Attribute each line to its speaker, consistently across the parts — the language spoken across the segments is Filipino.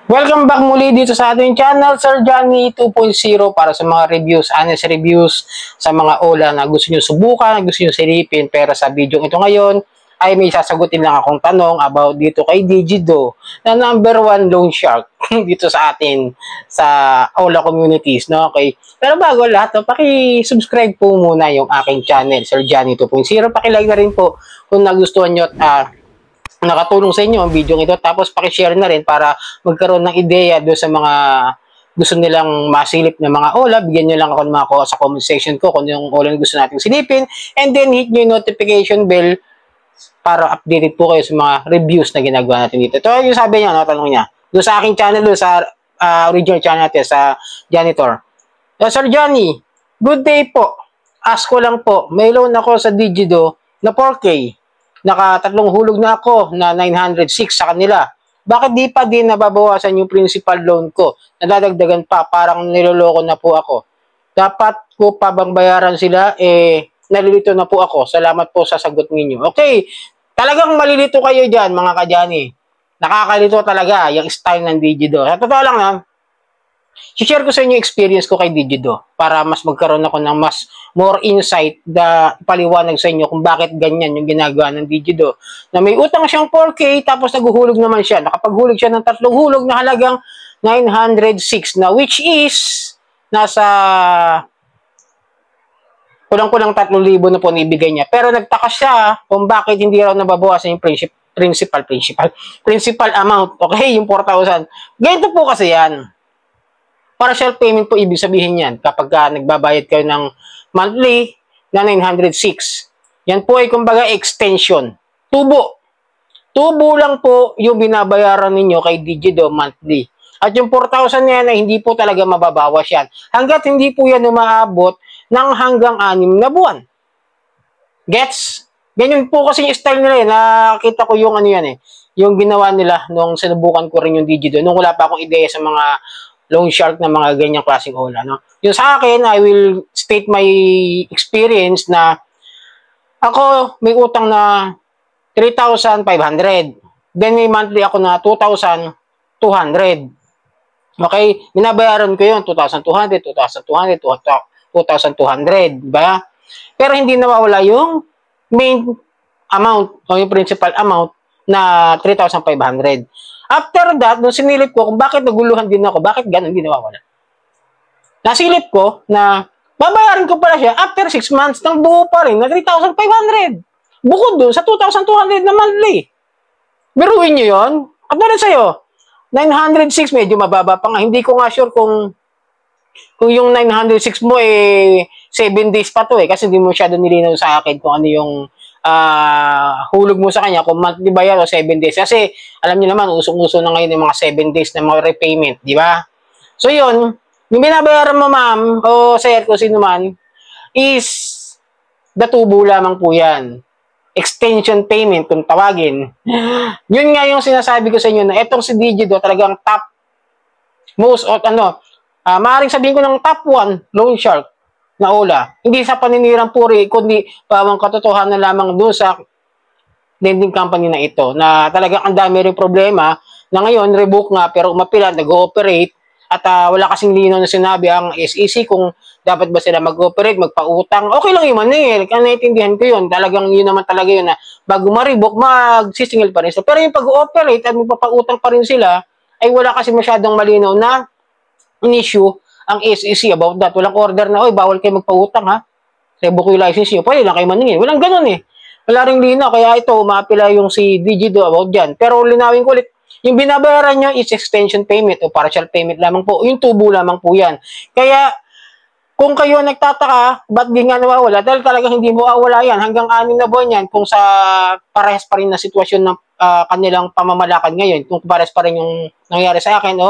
Speaker 1: Welcome back muli dito sa ating channel, Sir Johnny 2.0 para sa mga reviews, honest reviews sa mga OLA na gusto nyo subukan, gusto nyo silipin. Pero sa video ito ngayon ay may sasagutin lang akong tanong about dito kay Digido na #1 loan shark dito sa atin sa OLA communities. No? Okay. Pero bago lahat, no, paki-subscribe po muna yung aking channel, Sir Johnny 2.0. Paki-like na rin po kung nagustuhan nyo at nakatulong sa inyo ang video ito, tapos paki-share na rin para magkaroon ng ideya doon sa mga gusto nilang masilip ng mga OLA. Bigyan nyo lang ako ng mga sa comment section ko kung yung OLA na gusto nating silipin, and then hit nyo yung notification bell para updated po kayo sa mga reviews na ginagawa natin dito. Ito yung sabi niya, no, tanong niya doon sa aking channel, doon sa original channel natin sa Janitor. Sir Johnny, good day po. Ask ko lang po, may loan ako sa Digido na 4K. Nakatatlong hulog na ako na 906 sa kanila. Bakit di pa din nababawasan yung principal loan ko? Nadadagdagan pa, parang niloloko na po ako. Dapat ko pa bang bayaran sila? Nalilito na po ako. Salamat po sa sagot ninyo. Okay, talagang malilito kayo dyan, mga kadyani. Nakakalito talaga yung style ng Digido. Sa totoo lang na, share ko sa inyo experience ko kay Digido para mas magkaroon ako ng mas more insight na paliwanag sa inyo kung bakit ganyan yung ginagawa ng Digido. Na may utang siyang 4K tapos naguhulog naman siya. Nakapaghulog siya ng 3 hulog na halagang 906 na which is nasa kulang-kulang 3,000 na po nibigay niya. Pero nagtaka siya kung bakit hindi raw nababawasan yung principal amount. Okay, yung 4,000. Ganito po kasi yan. Partial payment po ibig sabihin yan kapag nagbabayad kayo ng monthly na 906. Yan po ay kumbaga extension. Tubo. Tubo lang po yung binabayaran ninyo kay Digido monthly. At yung 4,000 yan ay hindi po talaga mababawas yan. Hanggat hindi po yan umaabot ng hanggang 6 na buwan. Gets? Ganyan po kasi yung style nila eh. Nakita ko yung ano yan eh. Yung ginawa nila nung sinubukan ko rin yung Digido. Nung wala pa akong ideya sa mga loan shark na mga ganyang klaseng OLA. No? Yung sa akin, I will state my experience na ako may utang na 3,500. Then may monthly ako na 2,200. Okay? Binabayaran ko yun, 2,200, 2,200, 2,200. Diba? Pero hindi nawawala yung main amount o yung principal amount na 3,500. After that, nung sinilip ko kung bakit naguluhan din ako, bakit ganun, hindi nawawala. Nasilip ko na babayaran ko pala siya after 6 months ng buo pa rin na 3,500. Bukod dun sa 2,200 na monthly. Biruin nyo yun? At doon sa'yo, 906 medyo mababa pa nga. Hindi ko nga sure kung yung 906 mo 7 days pa to kasi hindi mo masyado nilinaw sa akin kung ano yung hulog mo sa kanya, kung monthly ba yan o 7 days. Kasi, alam niyo naman, usong-uso na ngayon yung mga 7 days na mga repayment, di ba? So, yun, yung binabayaran mo, ma'am, o sir, kung sino man, is the tubo lamang po yan. Extension payment, kung tawagin. Yun nga yung sinasabi ko sa inyo na etong si Digido talagang top, most, maaaring sabihin ko ng top 1 loan shark na OLA. Hindi sa paninirang puri, kundi pawang katotohanan lamang doon sa lending company na ito, na talagang ang dami rin problema na ngayon, rebook nga, pero umapila, nag-ooperate, at wala kasing lino na sinabi ang SEC kung dapat ba sila mag-ooperate, magpautang. Okay lang yun, maningil. Naintindihan ko yun. Talagang yun naman talaga yun na bago ma-rebook, magsisingil pa rin sila. Pero yung pag-ooperate at magpapautang pa rin sila, ay wala kasi masyadong malinaw na issue ang SEC about that. Walang order na, oy, bawal kayo magpautang ha. Revoke yung license nyo. Pwede lang kayo maningin. Walang ganun eh. Wala rin linaw. Kaya ito, maapila yung si Digido about dyan. Pero linawin ko ulit, yung binabayaran nyo is extension payment o partial payment lamang po. Yung tubo lamang po yan. Kaya, kung kayo nagtataka, ba't di nga nawawala? Dahil talagang hindi mo awala yan. Hanggang 6 na buwan yan kung sa parehas pa rin na sitwasyon ng kanilang pamamalakad ngayon. Kung parehas pa rin yung nangyari sa akin,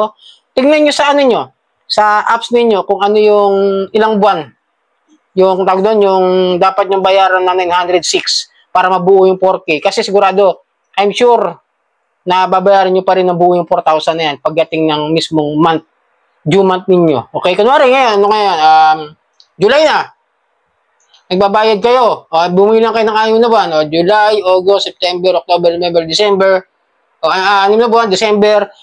Speaker 1: tingnan nyo sa ano nyo, sa apps ninyo kung ano yung ilang buwan yung tawag doon, yung dapat yung bayaran na 906 para mabuo yung 4K. Kasi sigurado, I'm sure na babayaran nyo pa rin na buo yung 4,000 na yan pagdating ng mismong month, due month ninyo. Okay, kunwari ngayon, July na. Nagbabayad kayo. Bumili lang kayo ng 6 na buwan. July, August, September, October, November, December. 6 na buwan, December,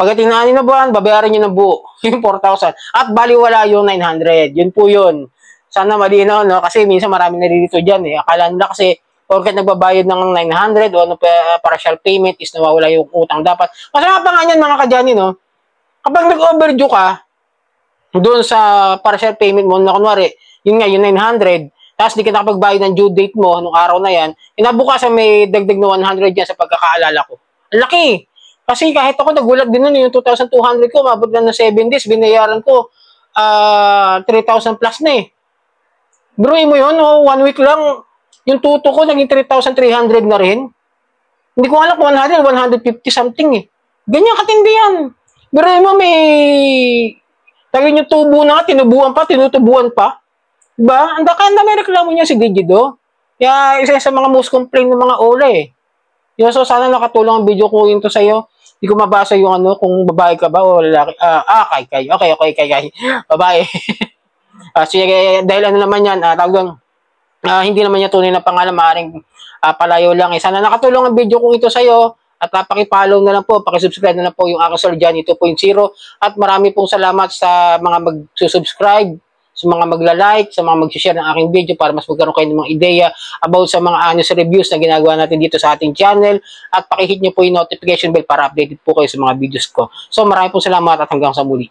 Speaker 1: Pagdating ng 6 na buwan, babayaran nyo ng buo, yung 4,000. At baliwala yung 900. Yun po yun. Sana malinaw, no? Kasi minsan marami nalilito dyan, eh. Akala nila kasi, porket nagbabayad ng 900 o ano, partial payment is nawawala yung utang dapat. Masama pa nga yan, mga kadyani, no? Kapag nag-overdue ka, doon sa partial payment mo, na kunwari, yun nga, yung 900, tapos di ka nakapagbayad ng due date mo, nung araw na yan, inabukasan may dagdag na 100 yan sa pagkakaalala ko. Ang laki! Kasi kahit ako nagulat din nun, yung 2,200 ko, mabot lang ng 7 days, binayaran ko 3,000 plus na eh. Biruin mo yun, 1 week lang, yung tuto ko naging 3,300 na rin. Hindi ko alam kung 100, 150 something eh. Ganyan katindi yan. Biruin mo may tagin yung tubo na nga, tinubuan pa, tinutubuan pa. Diba? Ang dami reklamo niya si Digido. Kaya isa sa mga most complain ng mga OLA eh. So sana nakatulong ang video ko ito sa iyo. Hindi ko mabasa yung ano, kung babae ka ba o lalaki. Kay. Okay, kay. Babae. Sige, dahil ano naman yan, tawag doon, hindi naman niya tunay na pangalan, maaaring palayo lang. Sana nakatulong ang video ko ito sa iyo. At pakipollow na lang po, pakisubscribe na lang po yung aking Sir Johnny 2.0. At marami pong salamat sa mga magsusubscribe, sa mga magla-like, sa mga mag-share ng aking video para mas magkaroon kayo ng mga ideya about sa mga honest reviews na ginagawa natin dito sa ating channel. At pakihit nyo po yung notification bell para updated po kayo sa mga videos ko. So marami pong salamat at hanggang sa muli.